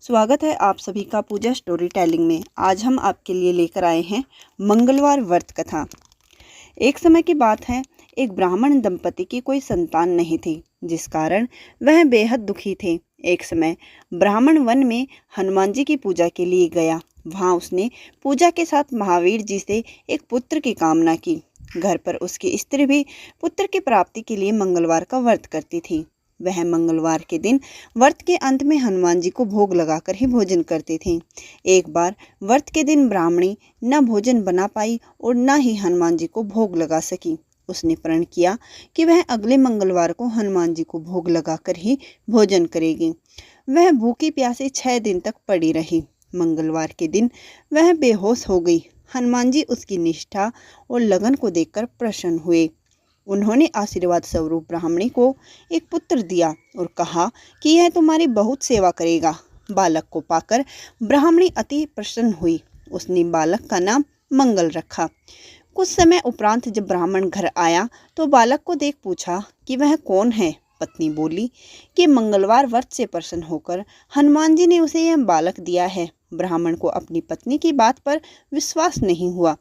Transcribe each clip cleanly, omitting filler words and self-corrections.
स्वागत है आप सभी का पूजा स्टोरी टेलिंग में। आज हम आपके लिए लेकर आए हैं मंगलवार व्रत कथा। एक समय की बात है, एक ब्राह्मण दंपति की कोई संतान नहीं थी, जिस कारण वह बेहद दुखी थे। एक समय ब्राह्मण वन में हनुमान जी की पूजा के लिए गया। वहां उसने पूजा के साथ महावीर जी से एक पुत्र की कामना की। घर पर उसकी स्त्री भी पुत्र की प्राप्ति के लिए मंगलवार का व्रत करती थी। वह मंगलवार के दिन व्रत के अंत में हनुमान जी को भोग लगाकर ही भोजन करती थी। एक बार व्रत के दिन ब्राह्मणी न भोजन बना पाई और न ही हनुमान जी को भोग लगा सकी। उसने प्रण किया कि वह अगले मंगलवार को हनुमान जी को भोग लगाकर ही भोजन करेगी। वह भूखी प्यासी 6 दिन तक पड़ी रही। मंगलवार के दिन वह बेहोश हो गई। हनुमान जी उसकी निष्ठा और लगन को देखकर प्रसन्न हुए। उन्होंने आशीर्वाद स्वरूप ब्राह्मणी को एक पुत्र दिया और कहा कि यह तुम्हारी बहुत सेवा करेगा। बालक को पाकर ब्राह्मणी अति प्रसन्न हुई। उसने बालक का नाम मंगल रखा। कुछ समय उपरांत जब ब्राह्मण घर आया तो बालक को देख पूछा कि वह कौन है। पत्नी बोली कि मंगलवार व्रत से प्रसन्न होकर हनुमान जी ने उसे यह बालक दिया है। ब्राह्मण को अपनी पत्नी की बात पर विश्वास नहीं हुआ।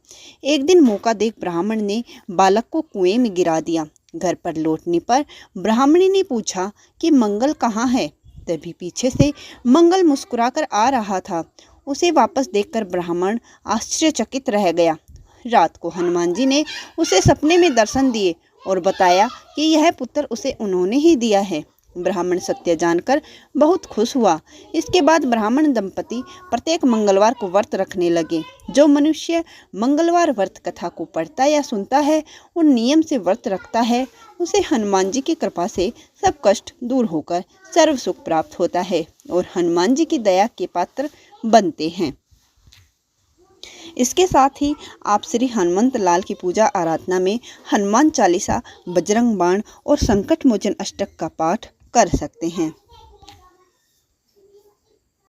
एक दिन मौका देख ब्राह्मण ने बालक को कुएं में गिरा दिया। घर पर लौटने पर ब्राह्मणी ने पूछा कि मंगल कहाँ है। तभी पीछे से मंगल मुस्कुराकर आ रहा था। उसे वापस देखकर ब्राह्मण आश्चर्यचकित रह गया। रात को हनुमान जी ने उसे सपने में दर्शन दिए और बताया कि यह पुत्र उसे उन्होंने ही दिया है। ब्राह्मण सत्य जानकर बहुत खुश हुआ। इसके बाद ब्राह्मण दंपति प्रत्येक मंगलवार को व्रत रखने लगे। जो मनुष्य मंगलवार व्रत कथा को पढ़ता या सुनता है और नियम से व्रत रखता है, उसे हनुमान जी की कृपा से सब कष्ट दूर होकर सर्व सुख प्राप्त होता है और हनुमान जी की दया के पात्र बनते हैं। इसके साथ ही आप श्री हनुमंत लाल की पूजा आराधना में हनुमान चालीसा, बजरंग बाण और संकट मोचन अष्टक का पाठ कर सकते हैं।